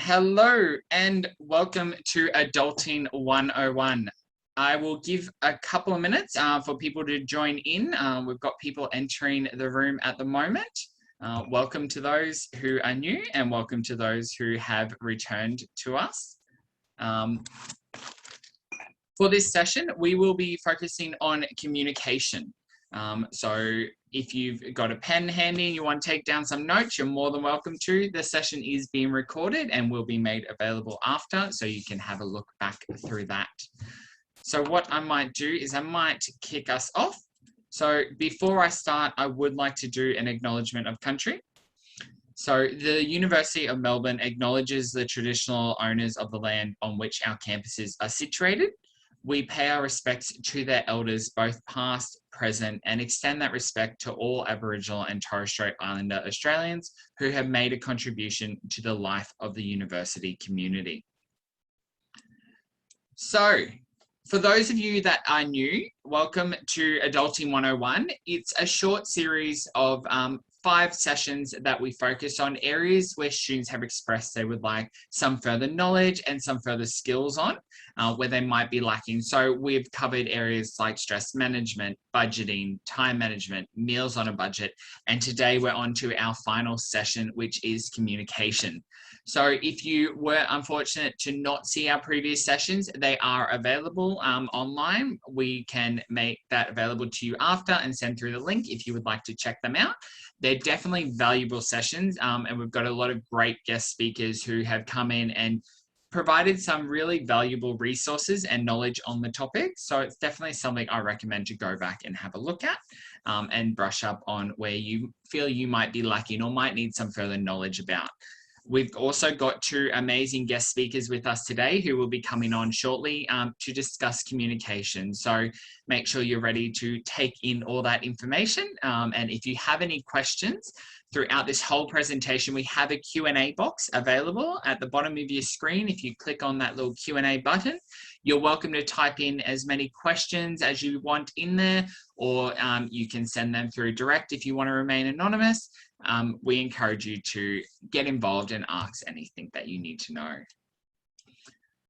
Hello and welcome to Adulting 101. I will give a couple of minutes for people to join in. We've got people entering the room at the moment. Welcome to those who are new and welcome to those who have returned to us. For this session, we will be focusing on communication. So if you've got a pen handy and you want to take down some notes, you're more than welcome to. The session is being recorded and will be made available after, so you can have a look back through that. So what I might do is I might kick us off. So before I start, I would like to do an acknowledgement of country. So the University of Melbourne acknowledges the traditional owners of the land on which our campuses are situated. We pay our respects to their elders, both past, present, and extend that respect to all Aboriginal and Torres Strait Islander Australians who have made a contribution to the life of the university community. So, for those of you that are new, welcome to Adulting 101. It's a short series of 5 sessions that we focus on areas where students have expressed they would like some further knowledge and some further skills on where they might be lacking. So we've covered areas like stress management, budgeting, time management, meals on a budget, and today we're on to our final session, which is communication. So if you were unfortunate to not see our previous sessions, they are available online. We can make that available to you after and send through the link if you would like to check them out. They're definitely valuable sessions, and we've got a lot of great guest speakers who have come in and provided some really valuable resources and knowledge on the topic. So it's definitely something I recommend to go back and have a look at and brush up on where you feel you might be lacking or might need some further knowledge about. We've also got 2 amazing guest speakers with us today who will be coming on shortly to discuss communication. So make sure you're ready to take in all that information. And if you have any questions throughout this whole presentation, we have a Q&A box available at the bottom of your screen. If you click on that little Q&A button, you're welcome to type in as many questions as you want in there, or you can send them through direct if you want to remain anonymous. We encourage you to get involved and ask anything that you need to know.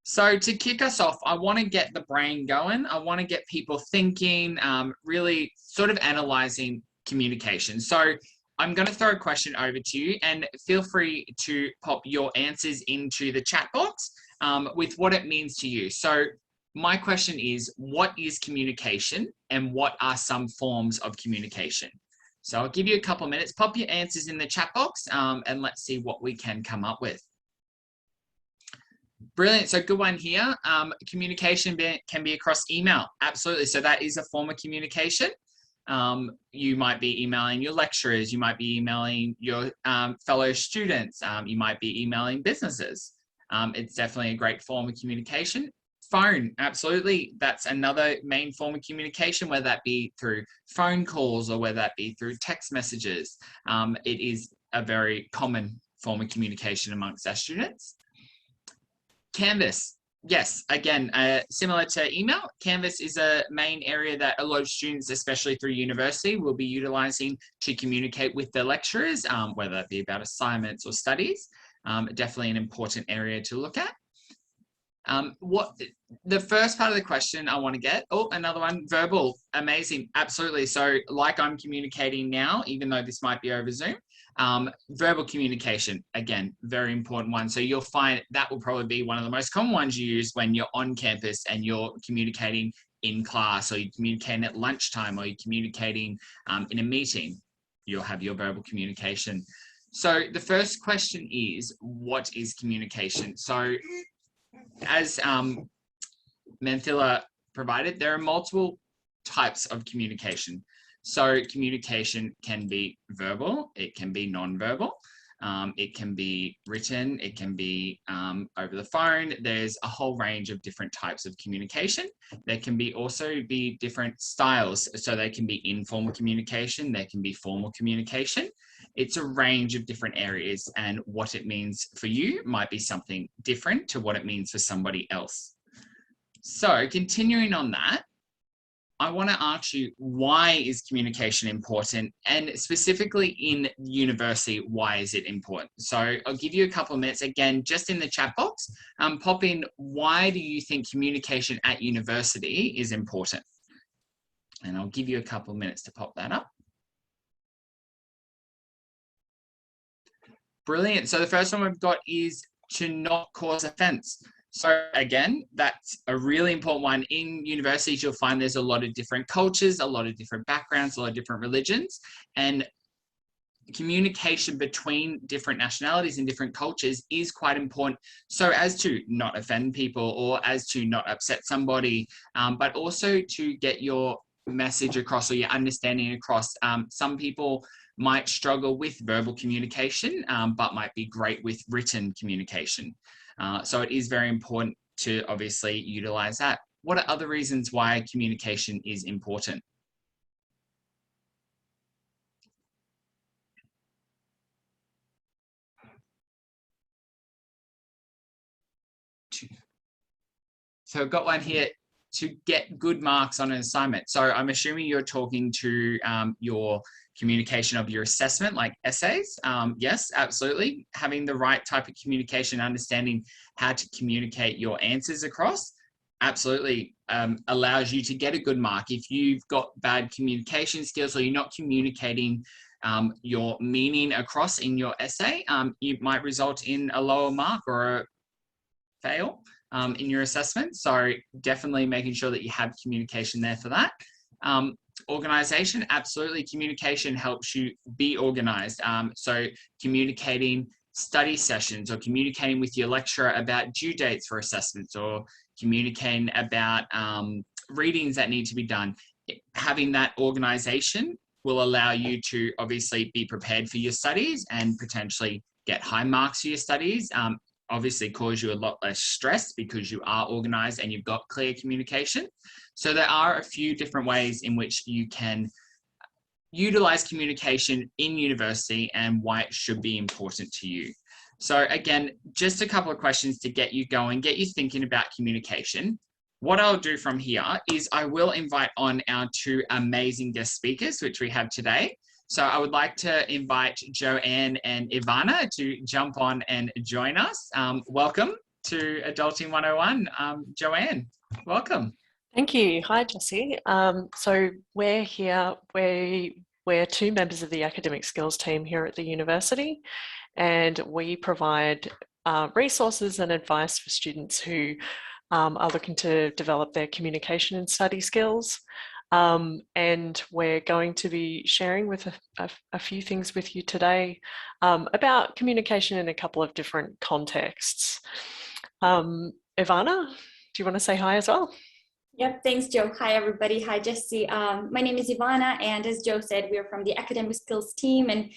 So to kick us off, I want to get the brain going. I want to get people thinking, really sort of analyzing communication. So I'm going to throw a question over to you and feel free to pop your answers into the chat box with what it means to you. So my question is, what is communication and what are some forms of communication? So I'll give you a couple of minutes, pop your answers in the chat box and let's see what we can come up with. Brilliant, so good one here. Communication can be across email, absolutely. So that is a form of communication. You might be emailing your lecturers, you might be emailing your fellow students, you might be emailing businesses. It's definitely a great form of communication. Phone, absolutely. That's another main form of communication, whether that be through phone calls or whether that be through text messages. It is a very common form of communication amongst our students. Canvas, yes, again, similar to email, Canvas is a main area that a lot of students, especially through university, will be utilising to communicate with their lecturers, whether that be about assignments or studies. Definitely an important area to look at. What the first part of the question I want to get, oh, another one, verbal, amazing, absolutely. So like I'm communicating now, even though this might be over Zoom, verbal communication, again, very important one. So you'll find that will probably be one of the most common ones you use when you're on campus and you're communicating in class, or you're communicating at lunchtime, or you're communicating in a meeting. You'll have your verbal communication. So the first question is, what is communication? So as Manthila provided, there are multiple types of communication. So communication can be verbal, it can be non-verbal, it can be written, it can be over the phone. There's a whole range of different types of communication. There can be also be different styles. So they can be informal communication, there can be formal communication. It's a range of different areas, and what it means for you might be something different to what it means for somebody else. So continuing on that, I want to ask you, why is communication important? And specifically in university, why is it important? So I'll give you a couple of minutes, again, just in the chat box, pop in, why do you think communication at university is important? And I'll give you a couple of minutes to pop that up. Brilliant. So the first one we've got is to not cause offense. So again, that's a really important one. In universities, you'll find there's a lot of different cultures, a lot of different backgrounds, a lot of different religions, and communication between different nationalities and different cultures is quite important. So as to not offend people or as to not upset somebody, but also to get your message across or your understanding across. Some people might struggle with verbal communication, but might be great with written communication. So it is very important to obviously utilize that. What are other reasons why communication is important? So I've got one here, to get good marks on an assignment. So I'm assuming you're talking to your communication of your assessment, like essays. Yes, absolutely. Having the right type of communication, understanding how to communicate your answers across, absolutely allows you to get a good mark. If you've got bad communication skills or you're not communicating your meaning across in your essay, it might result in a lower mark or a fail in your assessment. So definitely making sure that you have communication there for that. Organization, absolutely. Communication helps you be organized. So communicating study sessions or communicating with your lecturer about due dates for assessments or communicating about readings that need to be done. Having that organization will allow you to obviously be prepared for your studies and potentially get high marks for your studies. Obviously cause you a lot less stress because you are organized and you've got clear communication. So there are a few different ways in which you can utilize communication in university and why it should be important to you. So again, just a couple of questions to get you going, get you thinking about communication. What I'll do from here is I will invite on our two amazing guest speakers, which we have today. So I would like to invite Joanne and Ivana to jump on and join us. Welcome to Adulting 101. Joanne, welcome. Thank you. Hi, Jessie. So we're here, we're two members of the academic skills team here at the university, and we provide resources and advice for students who are looking to develop their communication and study skills. And we're going to be sharing with a few things with you today about communication in a couple of different contexts. Ivana, do you want to say hi as well? Yep, thanks, Joe. Hi, everybody. Hi, Jessie. My name is Ivana, and as Joe said, we're from the academic skills team. And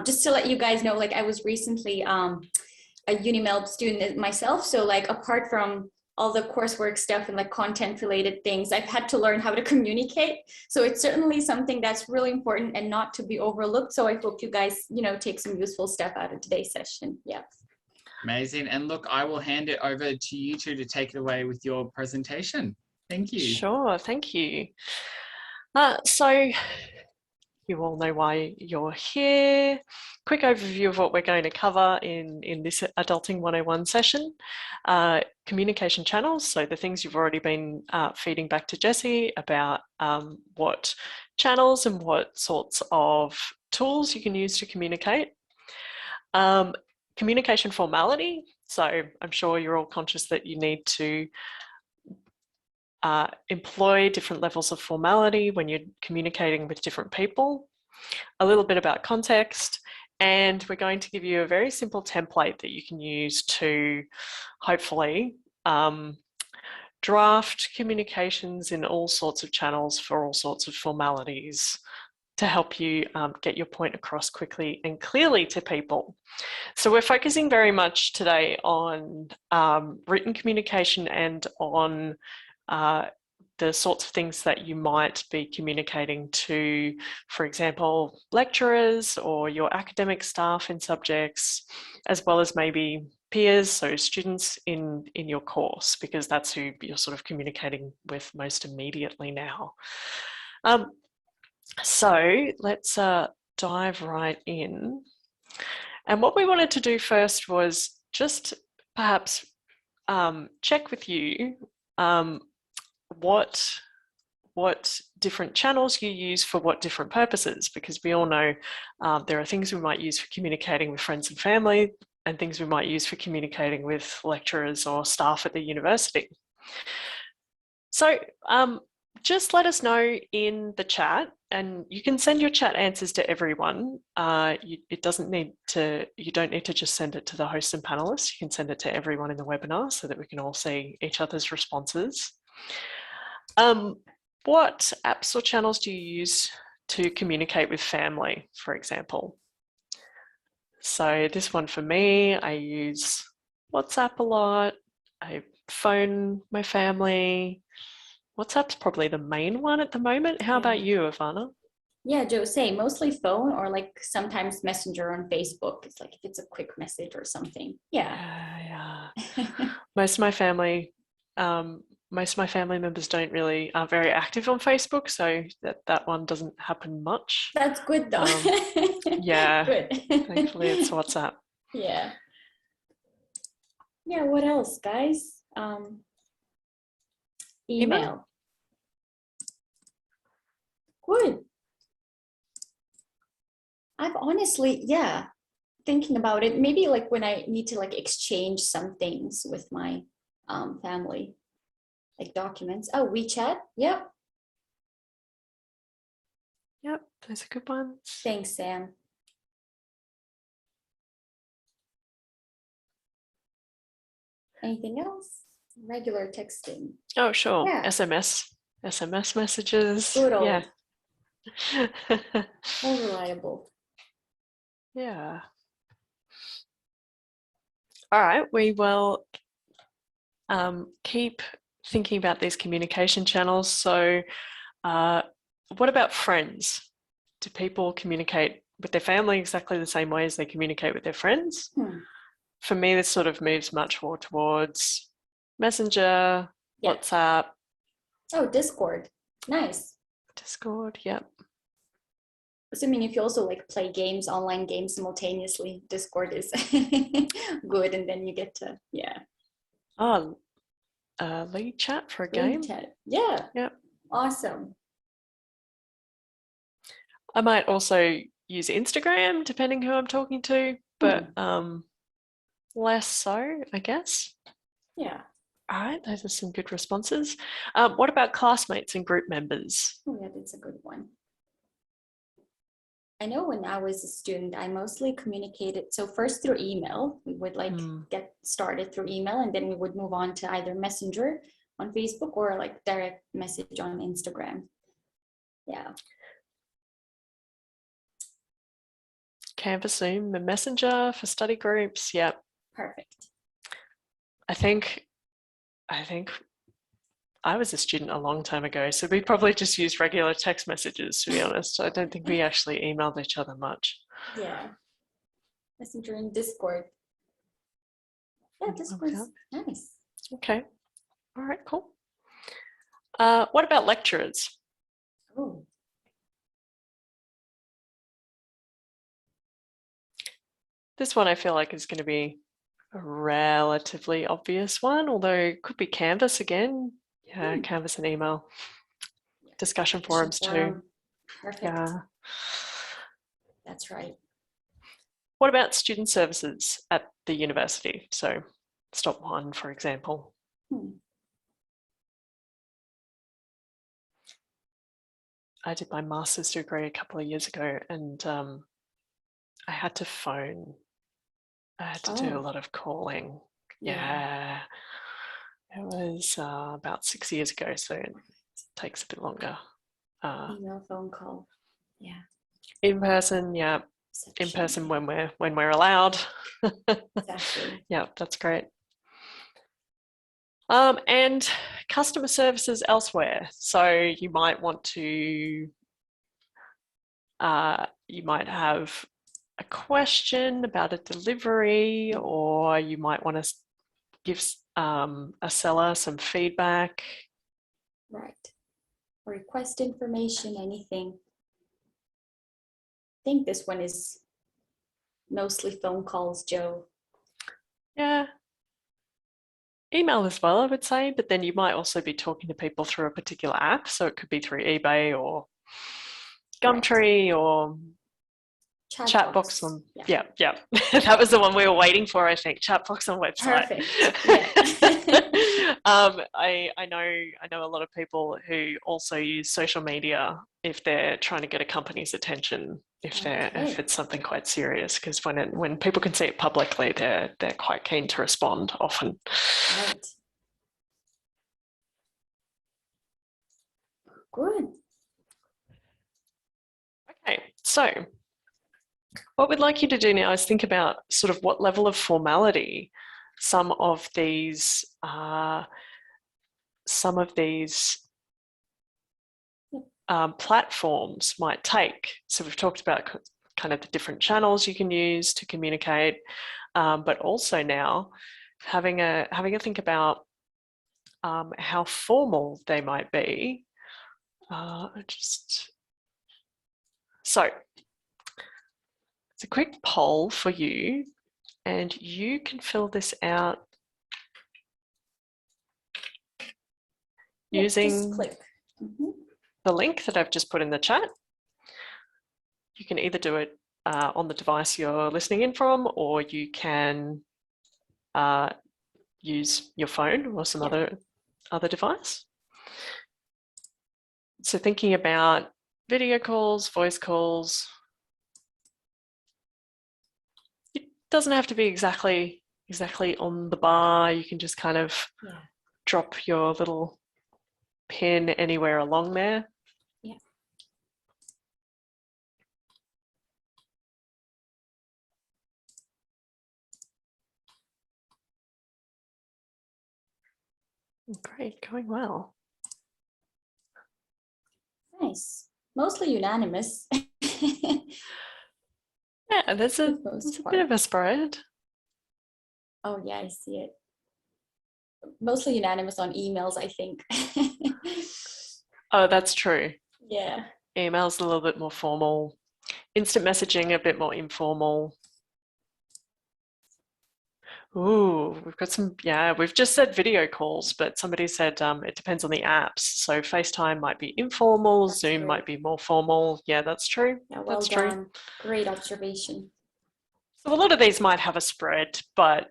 just to let you guys know, like I was recently a UniMelb student myself. So like apart from all the coursework stuff and like content related things, I've had to learn how to communicate. So it's certainly something that's really important and not to be overlooked. So I hope you guys, take some useful stuff out of today's session. Yeah. Amazing. And look, I will hand it over to you two to take it away with your presentation. Thank you. Sure, thank you. So you all know why you're here. Quick overview of what we're going to cover in this Adulting 101 session. Communication channels, so the things you've already been feeding back to Jessie about what channels and what sorts of tools you can use to communicate. Communication formality, so I'm sure you're all conscious that you need to employ different levels of formality when you're communicating with different people. A little bit about context, and we're going to give you a very simple template that you can use to hopefully draft communications in all sorts of channels for all sorts of formalities to help you get your point across quickly and clearly to people. So we're focusing very much today on written communication and on the sorts of things that you might be communicating to, for example, lecturers or your academic staff in subjects, as well as maybe peers, so students in your course, because that's who you're sort of communicating with most immediately now. So let's dive right in. And what we wanted to do first was just perhaps check with you what different channels you use for what different purposes, because we all know there are things we might use for communicating with friends and family and things we might use for communicating with lecturers or staff at the university. So just let us know in the chat, and you can send your chat answers to everyone. You don't need to just send it to the host and panelists. You can send it to everyone in the webinar so that we can all see each other's responses. What apps or channels do you use to communicate with family, for example? So this one for me, I use WhatsApp a lot. I phone my family. WhatsApp's probably the main one at the moment. How about you, Ivana? Yeah, Joe, say mostly phone or like sometimes Messenger on Facebook. It's like if it's a quick message or something. Yeah. Most of my family members aren't very active on Facebook, so that one doesn't happen much. That's good though. Yeah, good. Thankfully it's WhatsApp. Yeah. Yeah, what else, guys? Email. Good. I've honestly, thinking about it, maybe like when I need to like exchange some things with my family, like documents. Oh, WeChat. Yep. Yep, those are good ones. Thanks, Sam. Anything else? Regular texting. Oh, sure. Yeah. SMS messages. Good old. Yeah. More reliable. Yeah. All right, we will keep thinking about these communication channels. So what about friends? Do people communicate with their family exactly the same way as they communicate with their friends? For me, this sort of moves much more towards Messenger, WhatsApp. Oh, Discord. Nice. Discord, yep. Assuming if you also like play games, online games simultaneously, Discord is good, and then you get to, Oh, lead chat for a game? Lead chat. Yeah. Yep. Awesome. I might also use Instagram, depending who I'm talking to, but less so, I guess. Yeah. All right, those are some good responses. What about classmates and group members? Oh, yeah, that's a good one. I know when I was a student, I mostly communicated. So first through email, we would like get started through email, and then we would move on to either Messenger on Facebook or like direct message on Instagram. Yeah. Canvas, Zoom, and Messenger for study groups. Yep. Perfect. I think I was a student a long time ago, so we probably just used regular text messages, to be honest. I don't think we actually emailed each other much. Yeah. Messenger and Discord. Yeah, Discord's nice. Okay. All right, cool. What about lecturers? Oh. This one I feel like is going to be a relatively obvious one, although it could be Canvas again. Yeah, Canvas and email. Discussion forums too. Perfect. Yeah. That's right. What about student services at the university? So Stop 1, for example. I did my master's degree a couple of years ago, and I had to phone. I had to do a lot of calling. Yeah. It was about 6 years ago, so it takes a bit longer. Email, phone call. Yeah. In person, yeah. In person when we're allowed. Exactly. Yeah, that's great. And customer services elsewhere. So you might want to, you might have a question about a delivery, or you might want to give a seller some feedback. Right. Or request information, anything. I think this one is mostly phone calls, Joe. Yeah. Email as well, I would say, but then you might also be talking to people through a particular app. So it could be through eBay or Gumtree or Chatbox on, yeah. That was the one we were waiting for, I think. Chatbox on website. Perfect. Yeah. I know a lot of people who also use social media if they're trying to get a company's attention, if it's something quite serious, because when people can see it publicly, they're quite keen to respond often. Right. Good. Okay, so what we'd like you to do now is think about sort of what level of formality some of these platforms might take. So we've talked about kind of the different channels you can use to communicate, but also now having a think about how formal they might be. So it's a quick poll for you, and you can fill this out using just click. the link that I've just put in the chat. You can either do it on the device you're listening in from, or you can use your phone or some other device. So thinking about video calls, voice calls, it doesn't have to be exactly on the bar. You can just kind of drop your little pin anywhere along there. Yeah. Great, going well. Nice. Mostly unanimous. Yeah, there's a bit of a spread. Oh yeah, I see it. Mostly unanimous on emails, I think. Oh, that's true. Yeah. Email's a little bit more formal. Instant messaging a bit more informal. Ooh, we've got some, we've just said video calls, but somebody said it depends on the apps. So FaceTime might be informal, Zoom might be more formal. Yeah, that's true. Yeah, well that's done. True. Great observation. So a lot of these might have a spread, but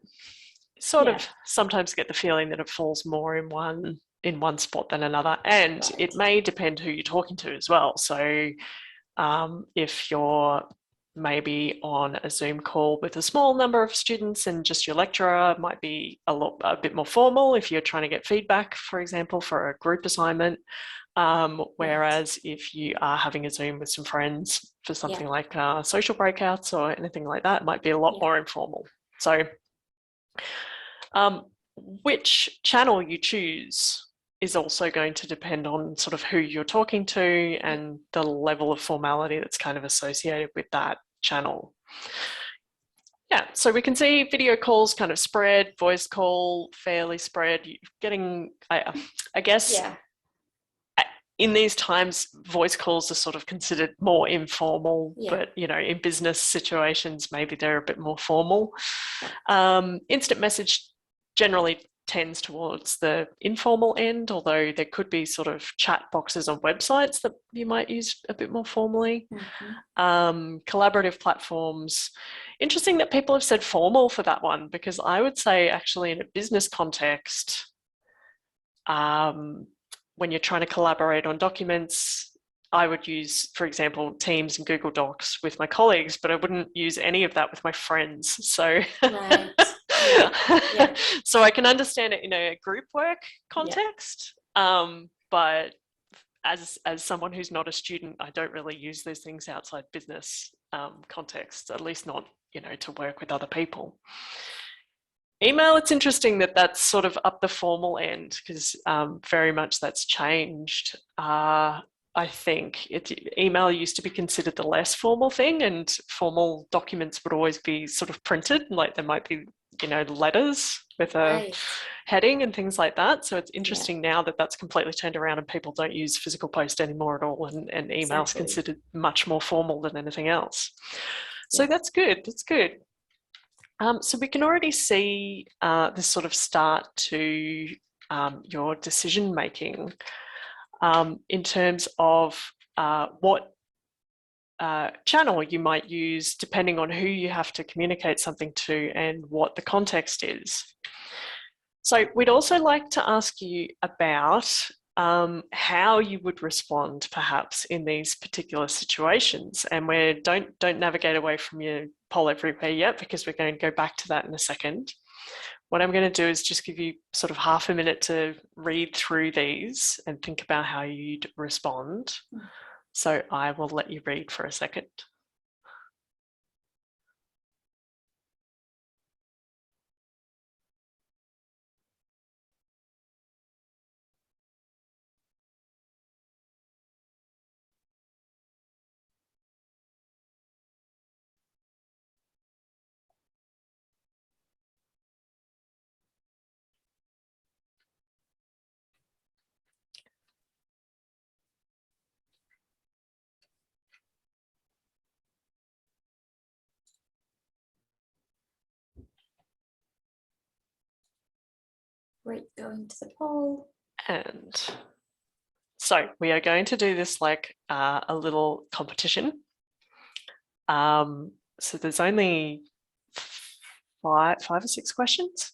sort of sometimes get the feeling that it falls more in one spot than another. And it may depend who you're talking to as well. So if you're maybe on a Zoom call with a small number of students and just your lecturer, might be a bit more formal if you're trying to get feedback, for example, for a group assignment. Whereas if you are having a Zoom with some friends for something like social breakouts or anything like that, it might be a lot more informal. So which channel you choose is also going to depend on sort of who you're talking to and the level of formality that's kind of associated with that channel. Yeah, so we can see video calls kind of spread, voice call fairly spread. You're getting, I guess, in these times, voice calls are sort of considered more informal, but in business situations, maybe they're a bit more formal. Instant message generally tends towards the informal end, although there could be sort of chat boxes on websites that you might use a bit more formally. Collaborative platforms. Interesting that people have said formal for that one, because I would say actually in a business context, when you're trying to collaborate on documents, I would use, for example, Teams and Google Docs with my colleagues, but I wouldn't use any of that with my friends. So, so I can understand it in a group work context, but as someone who's not a student, I don't really use those things outside business contexts, at least not, to work with other people. Email, it's interesting that that's sort of up the formal end, because very much that's changed. I think email used to be considered the less formal thing, and formal documents would always be sort of printed, like there might be, letters with a heading and things like that. So it's interesting now that that's completely turned around and people don't use physical post anymore at all, and email is considered much more formal than anything else. So that's good. That's good. So we can already see this sort of start to your decision making in terms of what channel you might use depending on who you have to communicate something to and what the context is. So we'd also like to ask you about how you would respond perhaps in these particular situations. And we don't navigate away from your poll everywhere yet, because we're going to go back to that in a second. What I'm going to do is just give you sort of half a minute to read through these and think about how you'd respond. So I will let you read for a second. Great, going to the poll. And so we are going to do this like a little competition. So there's only five or six questions.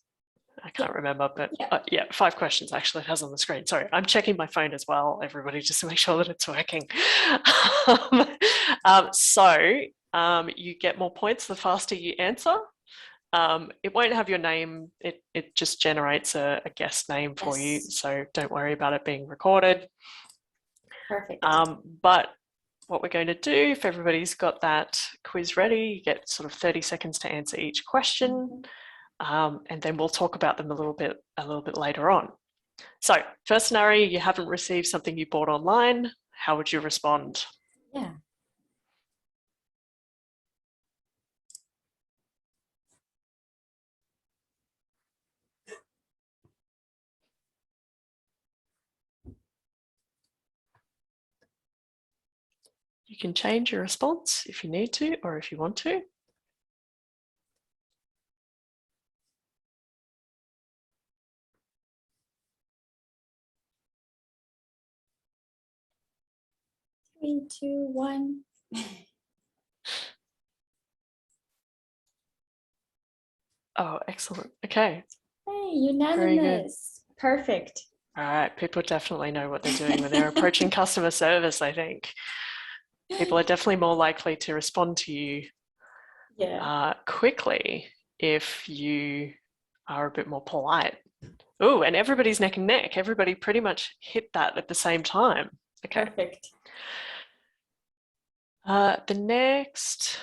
I can't remember, but yeah, 5 questions actually it has on the screen. Sorry, I'm checking my phone as well, everybody, just to make sure that it's working. You get more points the faster you answer. It won't have your name. It just generates a guest name for you. So don't worry about it being recorded. Perfect. But what we're going to do, if everybody's got that quiz ready, you get sort of 30 seconds to answer each question. And then we'll talk about them a little bit later on. So first scenario, you haven't received something you bought online. How would you respond? Yeah. You can change your response if you need to or if you want to. Three, two, one. Oh, excellent. Okay. Hey, unanimous. Perfect. All right. People definitely know what they're doing when they're approaching customer service, I think. People are definitely more likely to respond to you quickly if you are a bit more polite. Oh, and everybody's neck and neck. Everybody pretty much hit that at the same time. Okay. Perfect. The next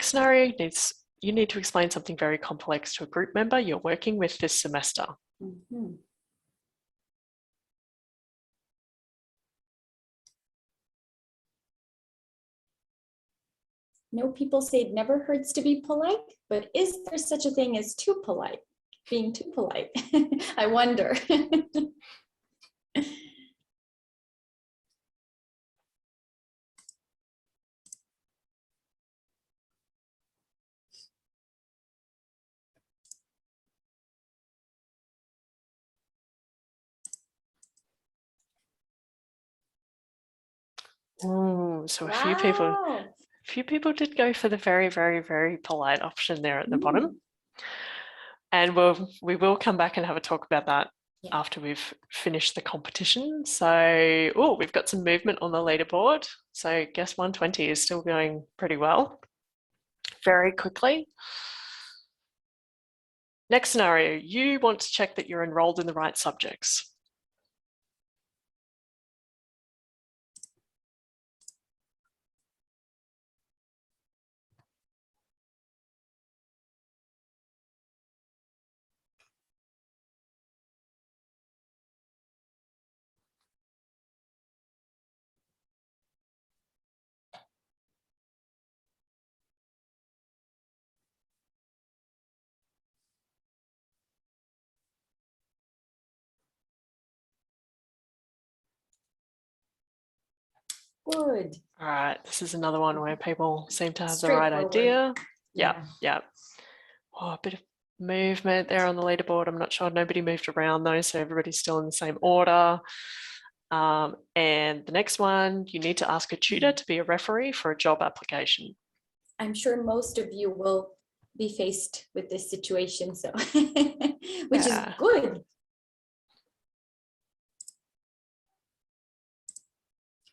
scenario is you need to explain something very complex to a group member you're working with this semester. No, people say it never hurts to be polite, but is there such a thing as too polite? Being too polite? I wonder. Oh, so a few people did go for the very, very, very polite option there at the bottom. And we will come back and have a talk about that after we've finished the competition. So, we've got some movement on the leaderboard. So guess 120 is still going pretty well. Very quickly. Next scenario, you want to check that you're enrolled in the right subjects. Good. All right, this is another one where people seem to have the right Straightforward. idea. Yeah. Yeah. Oh, a bit of movement there on the leaderboard. I'm not sure. Nobody moved around though, so everybody's still in the same order. And the next one, you need to ask a tutor to be a referee for a job application. I'm sure most of you will be faced with this situation, so which is good.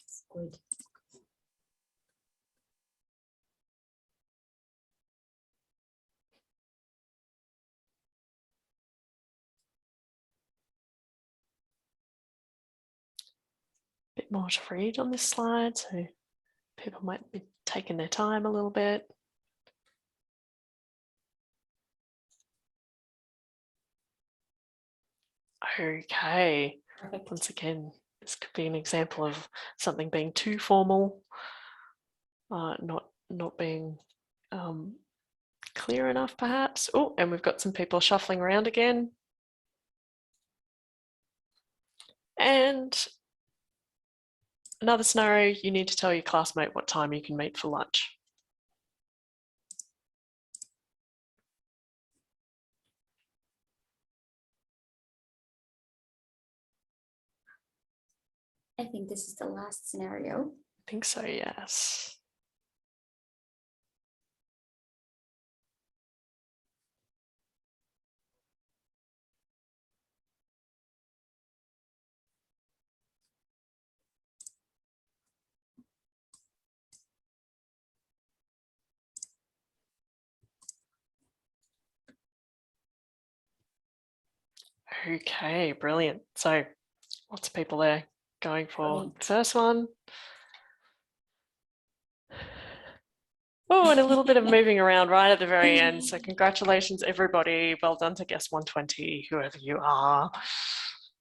It's good. Bit more to read on this slide, so people might be taking their time a little bit. Okay, Perfect. once again, this could be an example of something being too formal, not being clear enough perhaps. Oh, and we've got some people shuffling around again. And another scenario, you need to tell your classmate what time you can meet for lunch. I think this is the last scenario. I think so, yes. Okay, brilliant. So lots of people there going for the first one. Oh, and a little bit of moving around right at the very end. So congratulations, everybody. Well done to guest 120, whoever you are.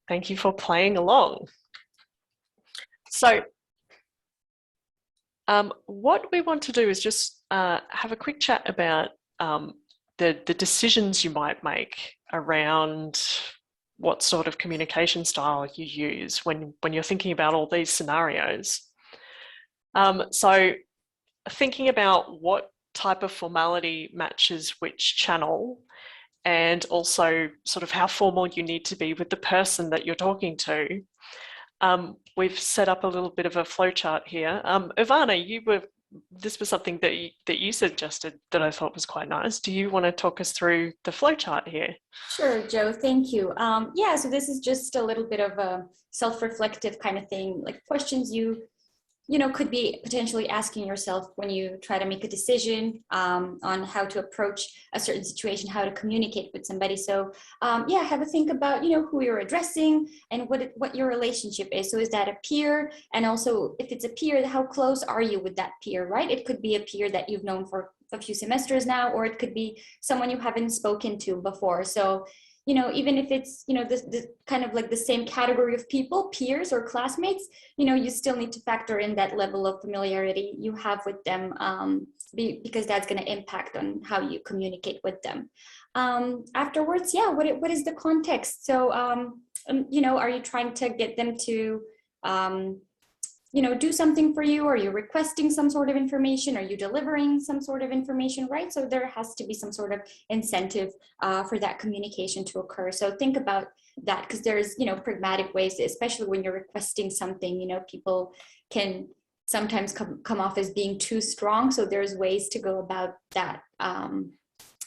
Thank you for playing along. So what we want to do is just have a quick chat about the decisions you might make around what sort of communication style you use when you're thinking about all these scenarios. So thinking about what type of formality matches which channel, and also sort of how formal you need to be with the person that you're talking to. We've set up a little bit of a flowchart here. Ivana, this was something that you suggested that I thought was quite nice. Do you want to talk us through the flowchart here? Sure, Joe, thank you. Yeah, so this is just a little bit of a self-reflective kind of thing, like questions you know, could be potentially asking yourself when you try to make a decision on how to approach a certain situation, how to communicate with somebody. So yeah, have a think about, you know, who you're addressing and what your relationship is. So is that a peer? And also if it's a peer, how close are you with that peer, right? It could be a peer that you've known for a few semesters now, or it could be someone you haven't spoken to before. So you know, even if it's, you know, this kind of like the same category of people, peers or classmates, you know, you still need to factor in that level of familiarity you have with them because that's going to impact on how you communicate with them. Afterwards, yeah, what is the context? So, you know, are you trying to get them to, you know, do something for you? Are you requesting some sort of information? Are you delivering some sort of information, right? So there has to be some sort of incentive for that communication to occur. So think about that, because there's, you know, pragmatic ways, especially when you're requesting something, you know, people can sometimes come off as being too strong. So there's ways to go about that.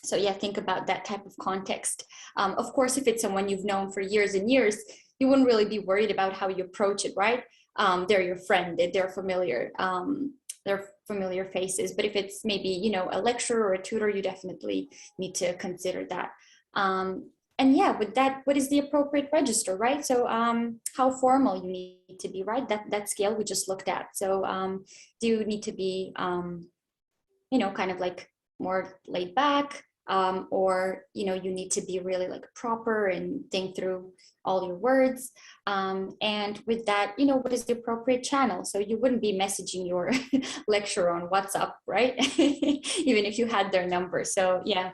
So yeah, think about that type of context. Of course, if it's someone you've known for years and years, you wouldn't really be worried about how you approach it, right? They're your friend, they're familiar faces. But if it's maybe, you know, a lecturer or a tutor, you definitely need to consider that. And yeah, with that, what is the appropriate register, right? So how formal you need to be, right? That scale we just looked at. So do you need to be, you know, kind of like more laid back, or, you know, you need to be really like proper and think through all your words. And with that, what is the appropriate channel? So you wouldn't be messaging your lecturer on WhatsApp, right? Even if you had their number. So yeah,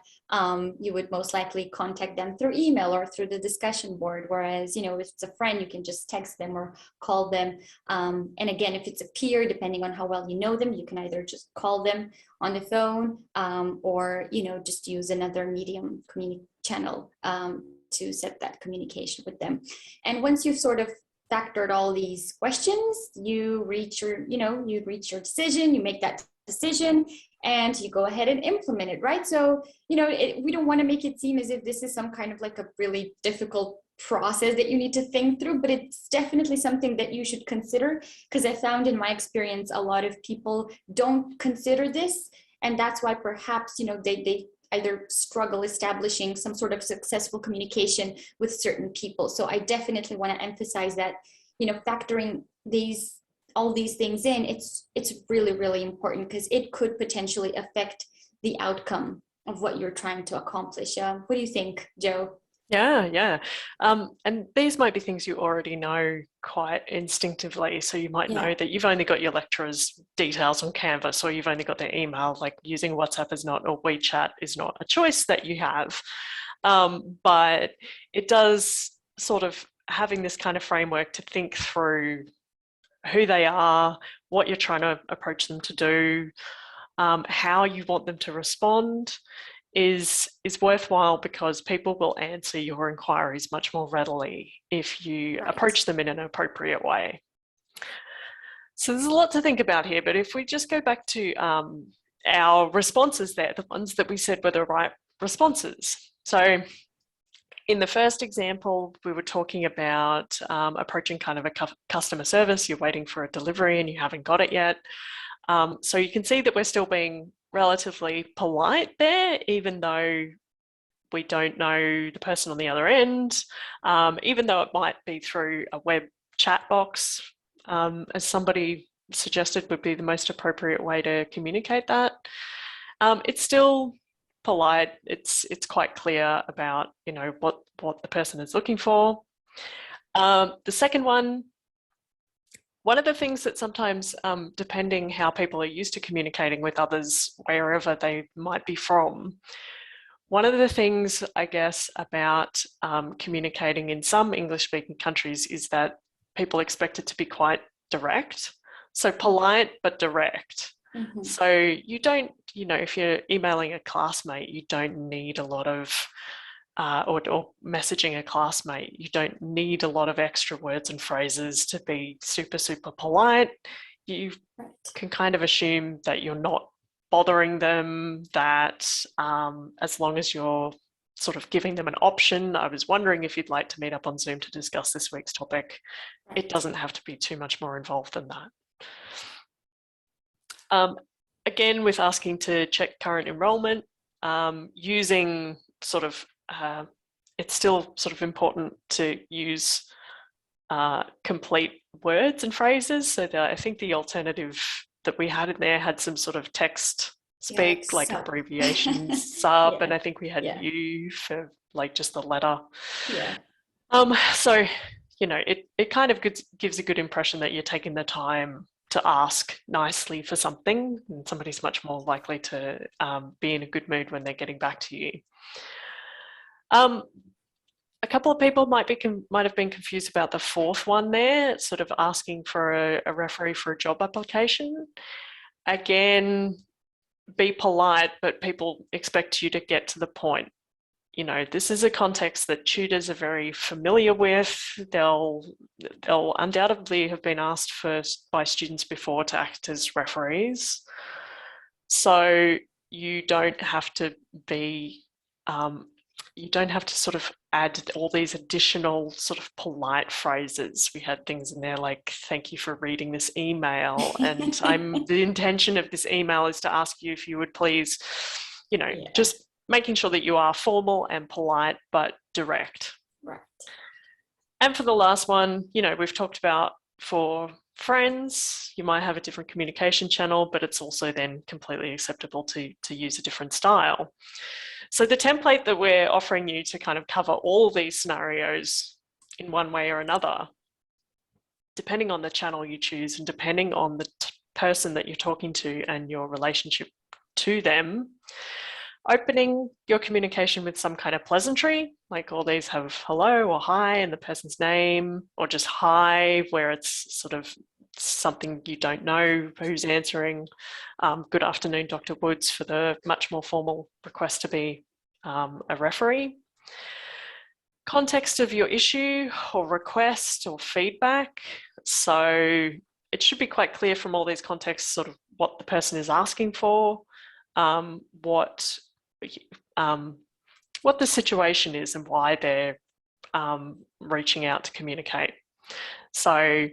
you would most likely contact them through email or through the discussion board. Whereas, if it's a friend, you can just text them or call them. And again, if it's a peer, depending on how well you know them, you can either just call them on the phone or, just use another medium channel to set that communication with them. And once you've sort of factored all these questions, you reach your decision, you make that decision, and you go ahead and implement it, right? So, we don't want to make it seem as if this is some kind of like a really difficult process that you need to think through, but it's definitely something that you should consider, because I found in my experience, a lot of people don't consider this. And that's why perhaps, they either struggle establishing some sort of successful communication with certain people. So I definitely want to emphasize that, factoring all these things in, it's really, really important, because it could potentially affect the outcome of what you're trying to accomplish. What do you think, Joe? Yeah. And these might be things you already know quite instinctively. So you might know that you've only got your lecturer's details on Canvas, or you've only got their email. Like using WhatsApp is not, or WeChat is not a choice that you have. But it does sort of, having this kind of framework to think through who they are, what you're trying to approach them to do, how you want them to respond, is worthwhile, because people will answer your inquiries much more readily if you approach them in an appropriate way. So there's a lot to think about here, but if we just go back to our responses there, the ones that we said were the right responses. So in the first example, we were talking about approaching kind of a customer service. You're waiting for a delivery and you haven't got it yet. So you can see that we're still being relatively polite there, even though we don't know the person on the other end, even though it might be through a web chat box, as somebody suggested would be the most appropriate way to communicate that. It's still polite. It's quite clear about, what the person is looking for. The second one of the things that sometimes, depending how people are used to communicating with others, wherever they might be from, one of the things, I guess, about communicating in some English-speaking countries is that people expect it to be quite direct. So polite, but direct. Mm-hmm. So you don't, if you're emailing a classmate, you don't need a lot of or messaging a classmate, you don't need a lot of extra words and phrases to be super, super polite. You can kind of assume that you're not bothering them, that as long as you're sort of giving them an option, I was wondering if you'd like to meet up on Zoom to discuss this week's topic. It doesn't have to be too much more involved than that. Again, with asking to check current enrollment, using sort of it's still sort of important to use complete words and phrases. So I think the alternative that we had in there had some sort of text speak, like abbreviations, sub, and I think we had U for like just the letter. So, it kind of gives a good impression that you're taking the time to ask nicely for something, and somebody's much more likely to be in a good mood when they're getting back to you. A couple of people might have been confused about the fourth one there, sort of asking for a referee for a job application. Again, be polite, but people expect you to get to the point. This is a context that tutors are very familiar with. They'll undoubtedly have been asked by students before to act as referees. So you don't have to be you don't have to sort of add all these additional sort of polite phrases. We had things in there like, thank you for reading this email. And the intention of this email is to ask you if you would please, just making sure that you are formal and polite, but direct. Right. And for the last one, we've talked about for friends, you might have a different communication channel, but it's also then completely acceptable to use a different style. So the template that we're offering you to kind of cover all these scenarios in one way or another, depending on the channel you choose and depending on the person that you're talking to and your relationship to them, opening your communication with some kind of pleasantry, like all these have hello or hi and the person's name, or just hi, where it's sort of something you don't know who's answering. Good afternoon, Dr. Woods, for the much more formal request to be a referee. Context of your issue or request or feedback. So it should be quite clear from all these contexts sort of what the person is asking for, what the situation is and why they're reaching out to communicate. So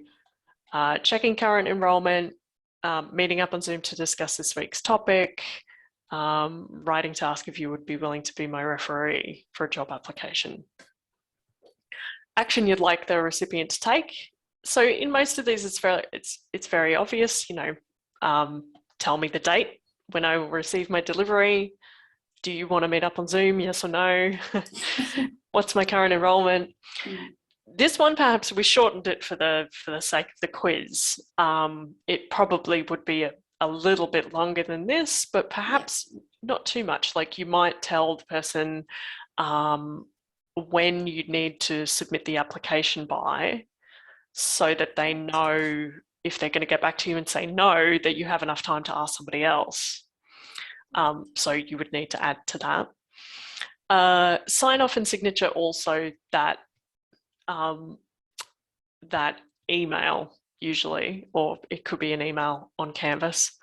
checking current enrolment, meeting up on Zoom to discuss this week's topic, writing to ask if you would be willing to be my referee for a job application. Action you'd like the recipient to take. So in most of these, it's very obvious, you know, tell me the date when I will receive my delivery. Do you want to meet up on Zoom? Yes or no? What's my current enrolment? This one, perhaps we shortened it for the sake of the quiz. It probably would be a little bit longer than this, but perhaps not too much. Like you might tell the person when you need to submit the application by, so that they know if they're going to get back to you and say no, that you have enough time to ask somebody else. So you would need to add to that. Sign off and signature also that email usually, or it could be an email on Canvas.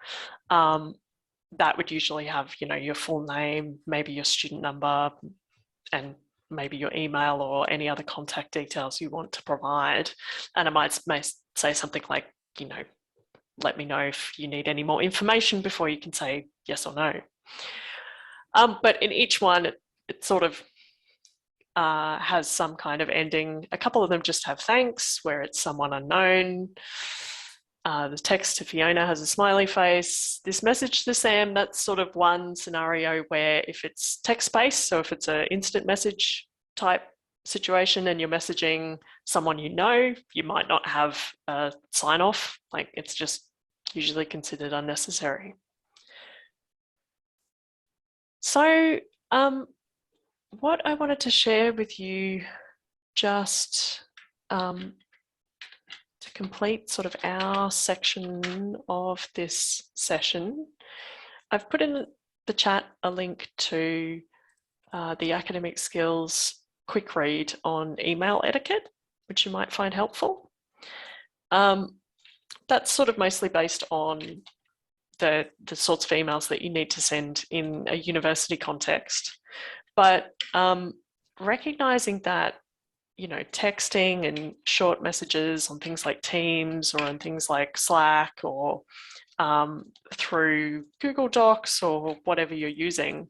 That would usually have, you know, your full name, maybe your student number, and maybe your email or any other contact details you want to provide. And it may say something like, you know, let me know if you need any more information before you can say yes or no. But in each one, it sort of has some kind of ending. A couple of them just have thanks, where it's someone unknown. The text to Fiona has a smiley face. This message to Sam, that's sort of one scenario where if it's text-based, so if it's an instant message type situation and you're messaging someone you know, you might not have a sign-off. Like it's just usually considered unnecessary. So what I wanted to share with you just to complete sort of our section of this session, I've put in the chat a link to the academic skills quick read on email etiquette, which you might find helpful. That's sort of mostly based on the sorts of emails that you need to send in a university context. But recognizing that, you know, texting and short messages on things like Teams or on things like Slack or through Google Docs or whatever you're using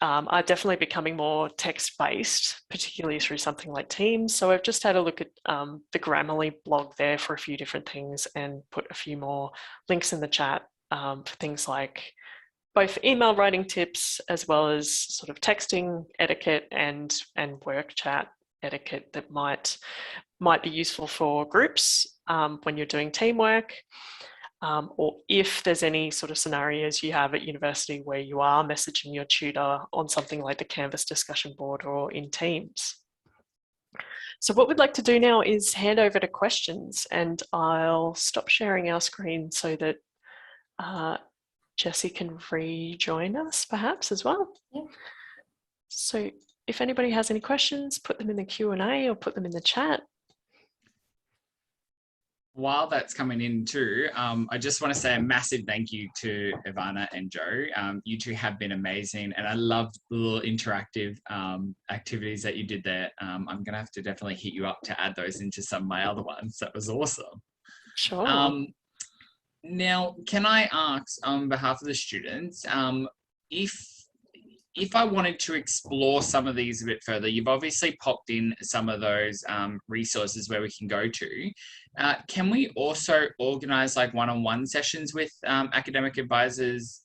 are definitely becoming more text-based, particularly through something like Teams. So I've just had a look at the Grammarly blog there for a few different things and put a few more links in the chat for things like both email writing tips as well as sort of texting etiquette and work chat etiquette that might be useful for groups when you're doing teamwork, or if there's any sort of scenarios you have at university where you are messaging your tutor on something like the Canvas discussion board or in Teams. So what we'd like to do now is hand over to questions, and I'll stop sharing our screen so that Jessie can rejoin us perhaps as well. Yeah. So if anybody has any questions, put them in the Q&A or put them in the chat. While that's coming in too, I just want to say a massive thank you to Ivana and Joe. You two have been amazing, and I loved the little interactive activities that you did there. I'm going to have to definitely hit you up to add those into some of my other ones. That was awesome. Sure. Now, can I ask on behalf of the students, if I wanted to explore some of these a bit further, you've obviously popped in some of those resources where we can go to. Can we also organise like one-on-one sessions with academic advisors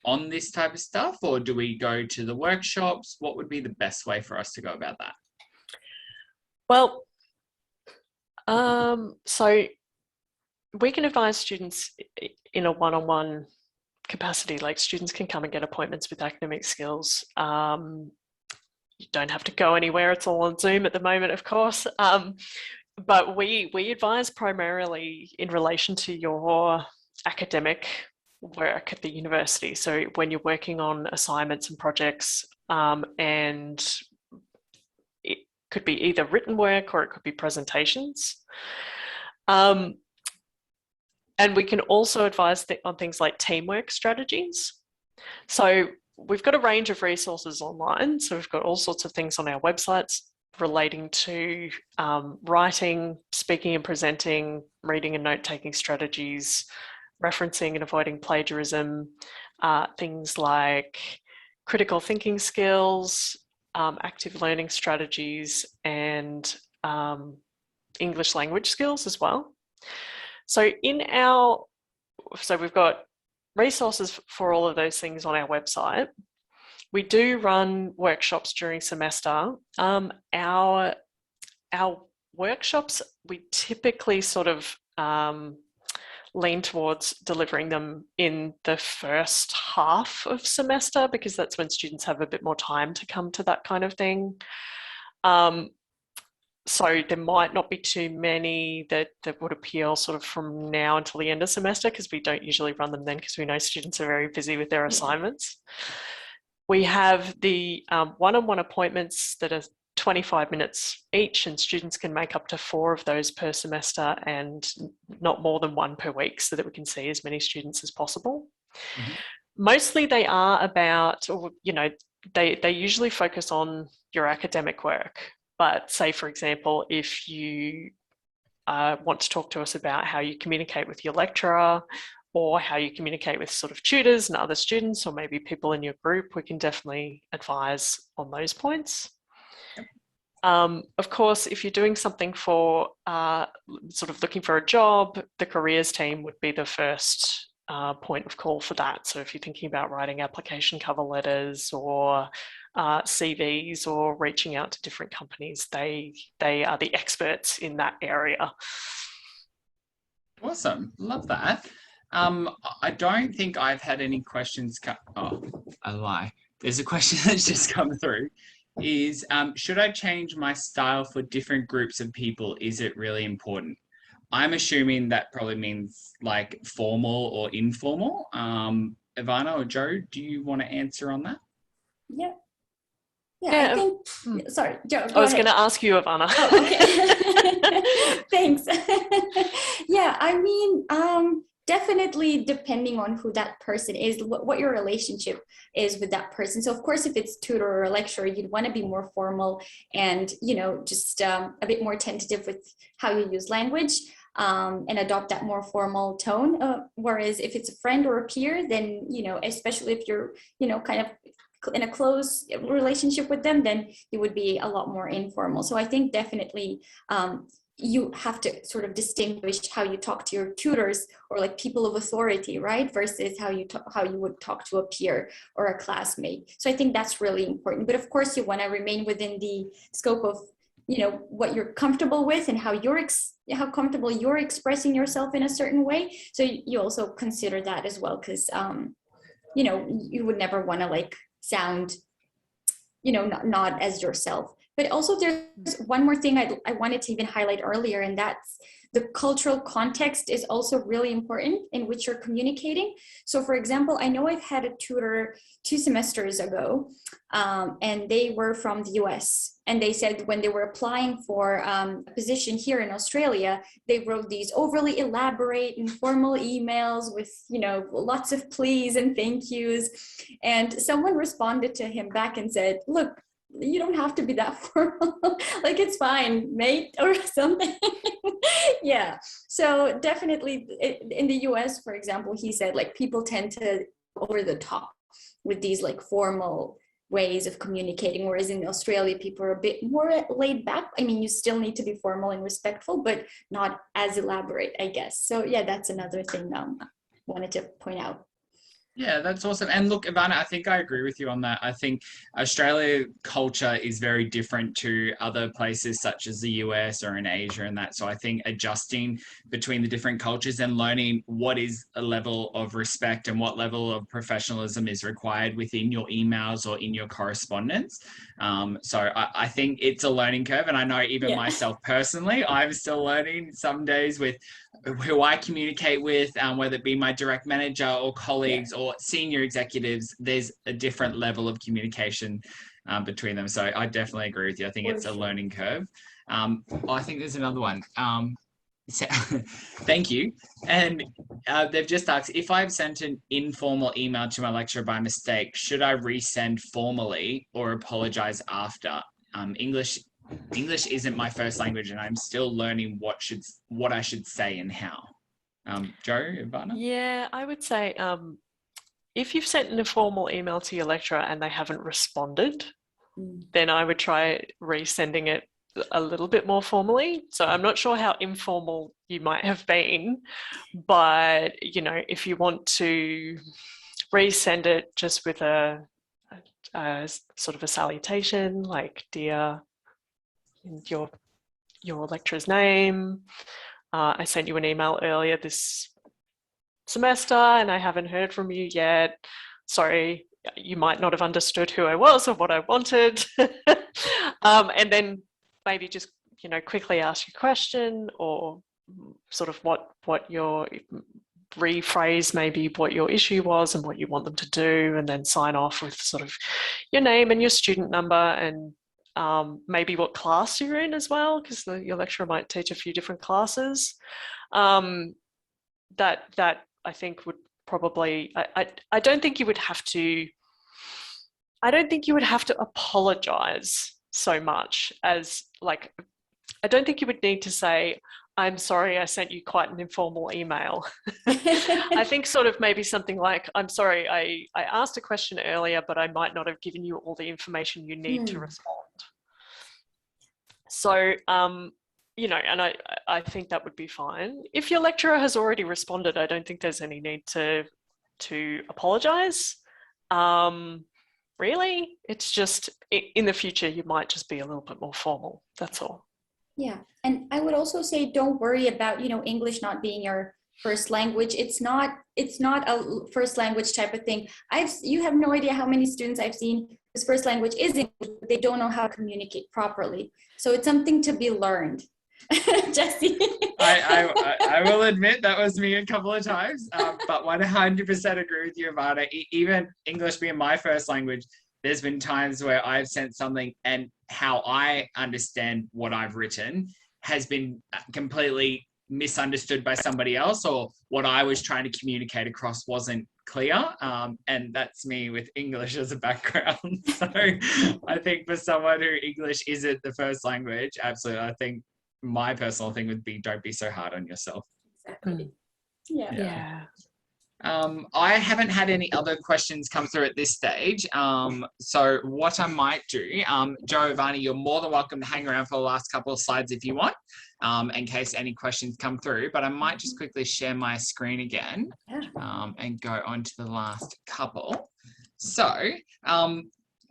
on this type of stuff, or do we go to the workshops? What would be the best way for us to go about that? Well, so we can advise students in a one-on-one capacity, like students can come and get appointments with academic skills. You don't have to go anywhere, it's all on Zoom at the moment, of course. But we advise primarily in relation to your academic work at the university. So when you're working on assignments and projects, and it could be either written work or it could be presentations. And we can also advise on things like teamwork strategies. So we've got a range of resources online. So we've got all sorts of things on our websites relating to writing, speaking and presenting, reading and note-taking strategies, referencing and avoiding plagiarism, things like critical thinking skills, active learning strategies, and English language skills as well. So we've got resources for all of those things on our website. We do run workshops during semester. Our workshops, we typically sort of lean towards delivering them in the first half of semester, because that's when students have a bit more time to come to that kind of thing. So there might not be too many that would appeal sort of from now until the end of semester, because we don't usually run them then, because we know students are very busy with their assignments. We have the one-on-one appointments that are 25 minutes each, and students can make up to 4 of those per semester and not more than 1 per week, so that we can see as many students as possible. Mm-hmm. Mostly they are about, or, you know, they usually focus on your academic work. But say, for example, if you want to talk to us about how you communicate with your lecturer, or how you communicate with sort of tutors and other students, or maybe people in your group, we can definitely advise on those points. Of course, if you're doing something for sort of looking for a job, the careers team would be the first point of call for that. So if you're thinking about writing application cover letters or CVs or reaching out to different companies, they are the experts in that area. Awesome, love that. I don't think I've had any questions. Oh, I lie. There's a question that's just come through. Is should I change my style for different groups of people? Is it really important? I'm assuming that probably means like formal or informal. Ivana or Joe, do you want to answer on that? Yeah. I think, sorry, Joe, I was going to ask you, Ivana. Oh, okay. Thanks. Yeah, I mean, definitely depending on who that person is, what your relationship is with that person. So of course, if it's tutor or a lecturer, you'd want to be more formal and, you know, just a bit more tentative with how you use language, and adopt that more formal tone. Whereas if it's a friend or a peer, then, you know, especially if you're, you know, kind of in a close relationship with them, then it would be a lot more informal. So I think definitely you have to sort of distinguish how you talk to your tutors or like people of authority, right? Versus how you would talk to a peer or a classmate. So I think that's really important. But of course, you want to remain within the scope of, you know, what you're comfortable with and how comfortable you're expressing yourself in a certain way. So you also consider that as well, because you know, you would never want to like sound, you know, not as yourself. But also there's one more thing I wanted to even highlight earlier, and that's the cultural context is also really important in which you're communicating. So for example, I know I've had a tutor 2 semesters ago, and they were from the US. And they said when they were applying for a position here in Australia, they wrote these overly elaborate and formal emails with, you know, lots of please and thank yous. And someone responded to him back and said, look, you don't have to be that formal. Like, it's fine, mate, or something. Yeah. So definitely in the US, for example, he said like people tend to go over the top with these like formal ways of communicating, whereas in Australia, people are a bit more laid back. I mean, you still need to be formal and respectful, but not as elaborate, I guess. So yeah, that's another thing I wanted to point out. Yeah, that's awesome. And look, Ivana, I think I agree with you on that. I think Australia culture is very different to other places such as the US or in Asia and that. So I think adjusting between the different cultures and learning what is a level of respect and what level of professionalism is required within your emails or in your correspondence. So I think it's a learning curve. And I know even myself personally, I'm still learning some days with who I communicate with, whether it be my direct manager or colleagues or senior executives, there's a different level of communication between them. So I definitely agree with you. I think it's a learning curve. I think there's another one. Thank you. And they've just asked, if I've sent an informal email to my lecturer by mistake, should I resend formally or apologize after? English isn't my first language, and I'm still learning what I should say and how. Joe, Ivana? Yeah, I would say if you've sent an informal email to your lecturer and they haven't responded, then I would try resending it a little bit more formally. So I'm not sure how informal you might have been, but if you want to resend it just with a sort of a salutation, like dear, your lecturer's name. I sent you an email earlier this semester and I haven't heard from you yet. Sorry, you might not have understood who I was or what I wanted. And then maybe just, quickly ask your question or sort of what your rephrase maybe what your issue was and what you want them to do, and then sign off with sort of your name and your student number and maybe what class you're in as well, because your lecturer might teach a few different classes. That I think would probably, I don't think you would have to, apologize so much as like, I don't think you would need to say, I'm sorry, I sent you quite an informal email. I think sort of maybe something like, I'm sorry, I asked a question earlier, but I might not have given you all the information you need to respond. So, and I think that would be fine. If your lecturer has already responded, I don't think there's any need to apologize. Really, it's just in the future, you might just be a little bit more formal. That's all. Yeah. And I would also say, don't worry about, English not being your first language. It's not a first language type of thing. You have no idea how many students I've seen whose first language is English, but they don't know how to communicate properly. So it's something to be learned. Jesse. I will admit that was me a couple of times, but 100% agree with you, Ivana. Even English being my first language, there's been times where I've sent something and how I understand what I've written has been completely misunderstood by somebody else, or what I was trying to communicate across wasn't clear. And that's me with English as a background. So I think for someone who English isn't the first language, absolutely, I think my personal thing would be, don't be so hard on yourself. Exactly. Yeah. I haven't had any other questions come through at this stage. So what I might do, Joe, Ivana, you're more than welcome to hang around for the last couple of slides if you want, in case any questions come through. But I might just quickly share my screen again and go on to the last couple. So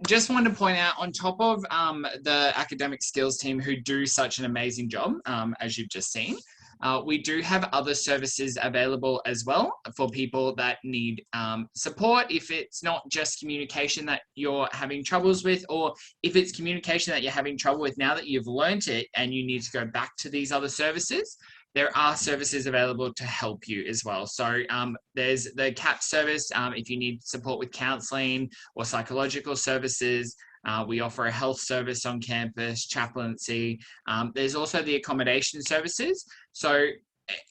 just wanted to point out, on top of the academic skills team who do such an amazing job, as you've just seen, we do have other services available as well for people that need support. If it's not just communication that you're having troubles with, or if it's communication that you're having trouble with now that you've learnt it and you need to go back to these other services, there are services available to help you as well. So there's the CAP service if you need support with counselling or psychological services. We offer a health service on campus, chaplaincy. There's also the accommodation services. So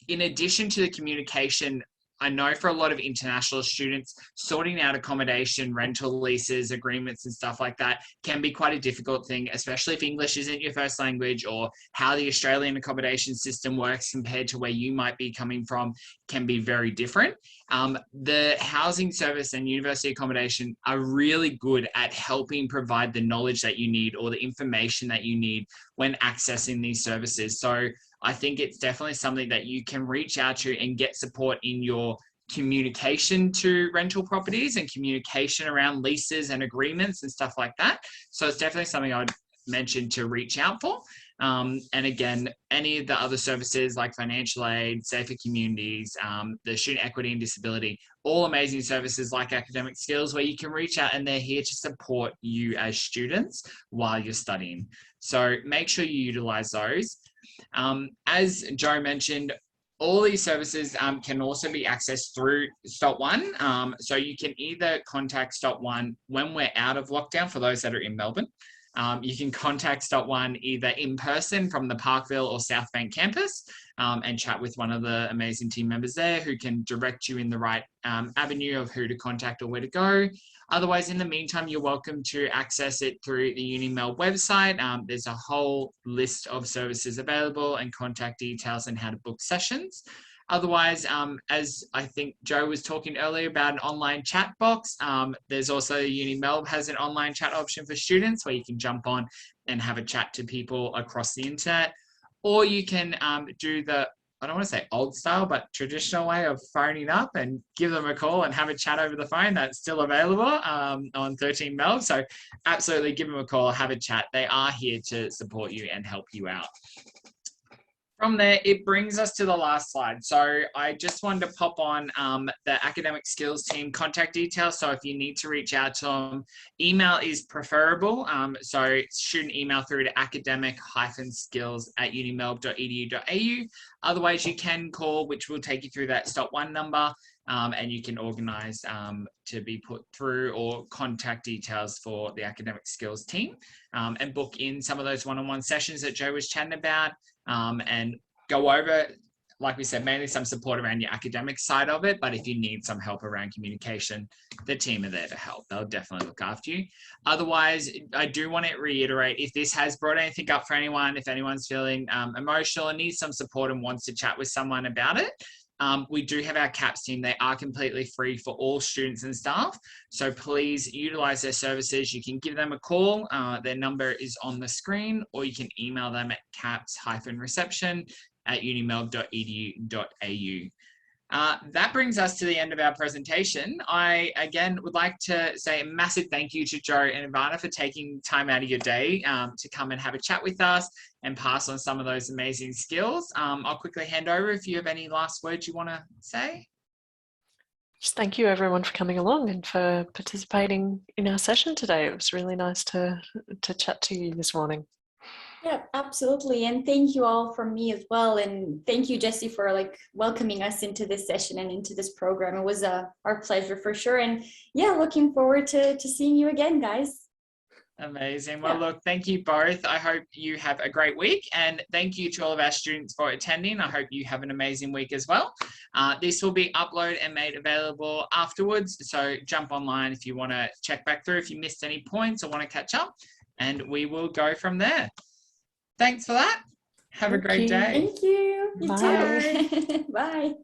in addition to the communication, I know for a lot of international students, sorting out accommodation, rental leases, agreements and stuff like that can be quite a difficult thing, especially if English isn't your first language, or how the Australian accommodation system works compared to where you might be coming from can be very different. The housing service and university accommodation are really good at helping provide the knowledge that you need or the information that you need when accessing these services. So I think it's definitely something that you can reach out to and get support in your communication to rental properties and communication around leases and agreements and stuff like that. So it's definitely something I'd mention to reach out for. And again, any of the other services like financial aid, safer communities, the student equity and disability, all amazing services like academic skills where you can reach out and they're here to support you as students while you're studying. So make sure you utilize those. As Joe mentioned, all these services can also be accessed through Stop One. So you can either contact Stop One when we're out of lockdown for those that are in Melbourne. You can contact Stop One either in person from the Parkville or South Bank campus and chat with one of the amazing team members there who can direct you in the right avenue of who to contact or where to go. Otherwise, in the meantime, you're welcome to access it through the UniMel website. There's a whole list of services available and contact details and how to book sessions. Otherwise, as I think Joe was talking earlier about an online chat box, there's also UniMel has an online chat option for students where you can jump on and have a chat to people across the internet. Or you can do the, I don't want to say old style, but traditional way of phoning up and give them a call and have a chat over the phone. That's still available on 13 Mel. So absolutely give them a call, have a chat. They are here to support you and help you out. From there, it brings us to the last slide. So I just wanted to pop on the academic skills team contact details. So if you need to reach out to them, email is preferable. So shoot an email through to academic-skills@unimelb.edu.au. Otherwise, you can call, which will take you through that Stop One number, and you can organise to be put through or contact details for the academic skills team and book in some of those one-on-one sessions that Joe was chatting about. And go over, like we said, mainly some support around your academic side of it. But if you need some help around communication, the team are there to help. They'll definitely look after you. Otherwise, I do want to reiterate, if this has brought anything up for anyone, if anyone's feeling emotional and needs some support and wants to chat with someone about it, we do have our CAPS team. They are completely free for all students and staff. So please utilize their services. You can give them a call. Their number is on the screen, or you can email them at caps-reception@unimelb.edu.au. That brings us to the end of our presentation. I, again, would like to say a massive thank you to Joe and Ivana for taking time out of your day to come and have a chat with us and pass on some of those amazing skills. I'll quickly hand over if you have any last words you want to say. Just thank you everyone for coming along and for participating in our session today. It was really nice to chat to you this morning. Yeah, absolutely. And thank you all from me as well. And thank you, Jessie, for welcoming us into this session and into this program. It was our pleasure for sure. And yeah, looking forward to seeing you again, guys. Amazing. Well, look, thank you both. I hope you have a great week, and thank you to all of our students for attending. I hope you have an amazing week as well. This will be uploaded and made available afterwards. So jump online if you want to check back through if you missed any points or want to catch up, and we will go from there. Thanks for that. Have a great day. Thank you. You too. Bye.